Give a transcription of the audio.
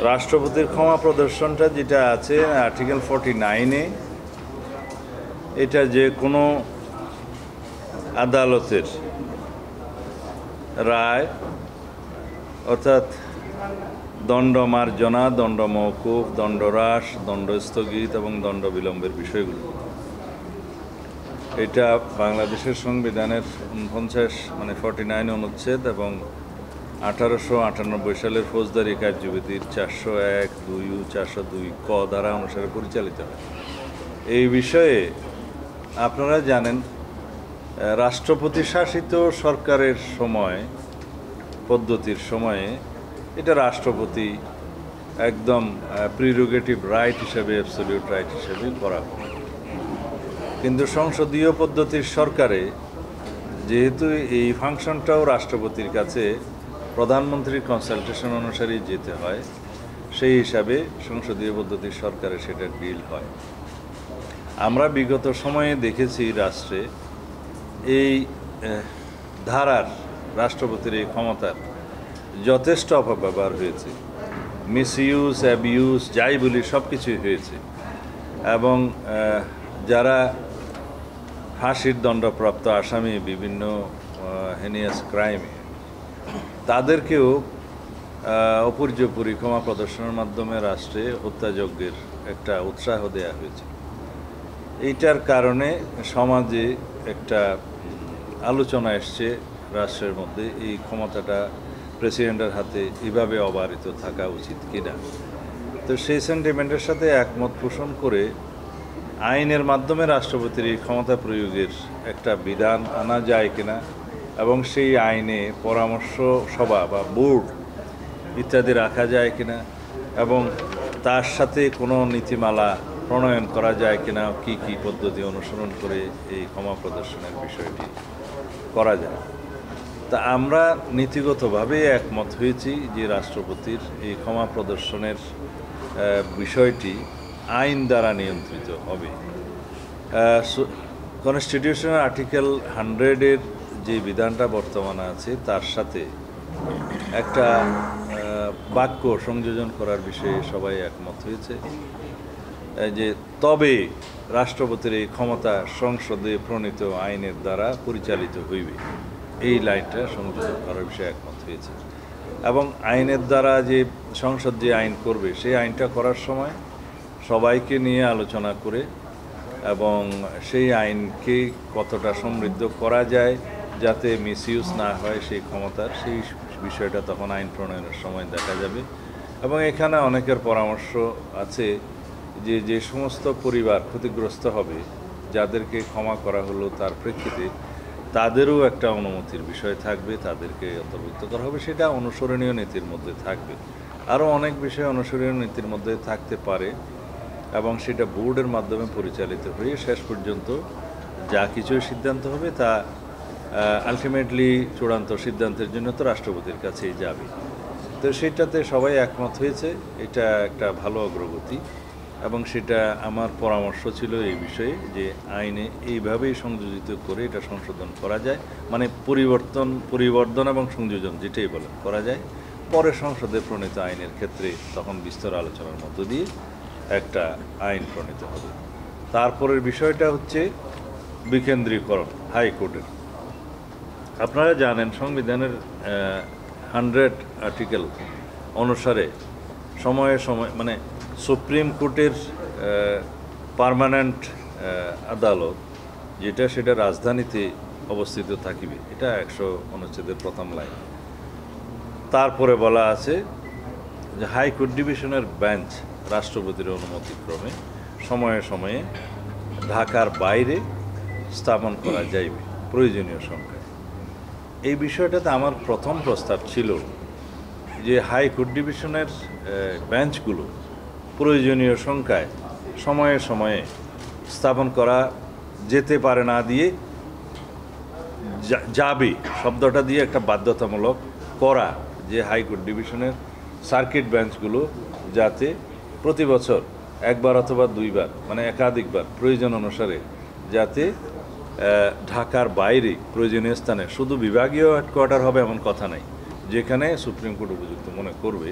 রাষ্ট্রপতির ক্ষমা প্রদর্শনটা যেটা আছে আর্টিকেল 49-এ, এটা যে কোনো আদালতের রায় অর্থাৎ দণ্ডমার্জনা, দণ্ড মওকুফ, দণ্ডহ্রাস, দণ্ড স্থগিত এবং দণ্ড বিলম্বের বিষয়গুলো, এটা বাংলাদেশের সংবিধানের 49 অনুচ্ছেদ এবং 1898 সালের ফৌজদারি কার্যবিধির 401(2) 402 ক ধারা অনুসারে পরিচালিত হয়। এই বিষয়ে আপনারা জানেন, রাষ্ট্রপতি শাসিত সরকারের সময় পদ্ধতির সময়ে এটা রাষ্ট্রপতি একদম প্রিরোগেটিভ রাইট হিসেবে, অ্যাবসলিউট রাইট হিসেবে করা হয়। কিন্তু সংসদীয় পদ্ধতির সরকারে যেহেতু এই ফাংশনটাও রাষ্ট্রপতির কাছে প্রধানমন্ত্রীর কনসালটেশন অনুসারেই যেতে হয়, সেই হিসাবে সংসদীয় পদ্ধতির সরকারে সেটা ডিল হয়। আমরা বিগত সময়ে দেখেছি রাষ্ট্রে এই ধারার, রাষ্ট্রপতির এই ক্ষমতার যথেষ্ট অপব্যবহার হয়েছে, মিসইউজ, অ্যাবিউজ, যাই বলি সব কিছুই হয়েছে। এবং যারা ফাঁসির দণ্ডপ্রাপ্ত আসামি বিভিন্ন হেনিয়াস ক্রাইমে, তাদেরকেও অপর্যাপ্ত ক্ষমা প্রদর্শনের মাধ্যমে রাষ্ট্রে হত্যাযজ্ঞের একটা উৎসাহ দেওয়া হয়েছে। এইটার কারণে সমাজে একটা আলোচনা এসছে রাষ্ট্রের মধ্যে, এই ক্ষমতাটা প্রেসিডেন্টের হাতে এভাবে অবারিত থাকা উচিত কিনা। তো সেই সেন্টিমেন্টের সাথে একমত পোষণ করে আইনের মাধ্যমে রাষ্ট্রপতির এই ক্ষমতা প্রয়োগের একটা বিধান আনা যায় কিনা এবং সেই আইনে পরামর্শ সভা বা বোর্ড ইত্যাদি রাখা যায় কিনা এবং তার সাথে কোনো নীতিমালা প্রণয়ন করা যায় কিনা, কি কি পদ্ধতি অনুসরণ করে এই ক্ষমা প্রদর্শনের বিষয়টি করা যায়। তা আমরা নীতিগতভাবে একমত হয়েছি যে রাষ্ট্রপতির এই ক্ষমা প্রদর্শনের বিষয়টি আইন দ্বারা নিয়ন্ত্রিত হবে। কনস্টিটিউশনের আর্টিকেল 100-এর যে বিধানটা বর্তমানে আছে তার সাথে একটা বাক্য সংযোজন করার বিষয়ে সবাই একমত হয়েছে যে তবে রাষ্ট্রপতির এই ক্ষমতা সংসদে প্রণীত আইনের দ্বারা পরিচালিত হইবে, এই লাইনটা সংযোজন করার বিষয়ে একমত হয়েছে। এবং আইনের দ্বারা যে সংসদ যে আইন করবে সেই আইনটা করার সময় সবাইকে নিয়ে আলোচনা করে এবং সেই আইনকে কতটা সমৃদ্ধ করা যায় যাতে মিসইউজ না হয় সেই ক্ষমতার, সেই বিষয়টা তখন আইন প্রণয়নের সময় দেখা যাবে। এবং এখানে অনেকের পরামর্শ আছে যে যে সমস্ত পরিবার ক্ষতিগ্রস্ত হবে, যাদেরকে ক্ষমা করা হলো তার প্রেক্ষিতে তাদেরও একটা অনুমতির বিষয় থাকবে, তাদেরকে অন্তর্ভুক্ত করা হবে, সেটা অনুসরণীয় নীতির মধ্যে থাকবে। আরও অনেক বিষয় অনুসরণীয় নীতির মধ্যে থাকতে পারে এবং সেটা বোর্ডের মাধ্যমে পরিচালিত হয়ে শেষ পর্যন্ত যা কিছু সিদ্ধান্ত হবে তা আলটিমেটলি চূড়ান্ত সিদ্ধান্তের জন্য তো রাষ্ট্রপতির কাছেই যাবে। তো সেটাতে সবাই একমত হয়েছে, এটা একটা ভালো অগ্রগতি। এবং সেটা আমার পরামর্শ ছিল এই বিষয়ে যে আইনে এইভাবেই সংযোজিত করে এটা সংশোধন করা যায়, মানে পরিবর্তন এবং সংযোজন যেটাই বলেন করা যায়। পরে সংসদে প্রণীত আইনের ক্ষেত্রে তখন বিস্তর আলোচনার মধ্য দিয়ে একটা আইন প্রণীত হবে। তারপরের বিষয়টা হচ্ছে বিকেন্দ্রীকরণ হাইকোর্টের। আপনারা জানেন সংবিধানের 100 আর্টিকেল অনুসারে সময়ে সময়, মানে সুপ্রিম কোর্টের পার্মানেন্ট আদালত যেটা, সেটা রাজধানীতে অবস্থিত থাকিবে, এটা 100 অনুচ্ছেদের প্রথম লাইন। তারপরে বলা আছে যে হাইকোর্ট ডিভিশনের বেঞ্চ রাষ্ট্রপতির অনুমতিক্রমে সময়ে সময়ে ঢাকার বাইরে স্থাপন করা যাইবে প্রয়োজনীয় সংখ্যায়। এই বিষয়টাতে আমার প্রথম প্রস্তাব ছিল যে হাইকোর্ট ডিভিশনের বেঞ্চগুলো প্রয়োজনীয় সংখ্যায় সময়ে সময়ে স্থাপন করা যেতে পারে না দিয়ে যাবে শব্দটা দিয়ে একটা বাধ্যতামূলক করা, যে হাইকোর্ট ডিভিশনের সার্কিট বেঞ্চগুলো যাতে প্রতি বছর একবার অথবা দুইবার, মানে একাধিকবার প্রয়োজন অনুসারে যাতে ঢাকার বাইরে প্রয়োজনীয় স্থানে, শুধু বিভাগীয় হেডকোয়ার্টার হবে এমন কথা নাই, যেখানে সুপ্রিম কোর্ট উপযুক্ত মনে করবে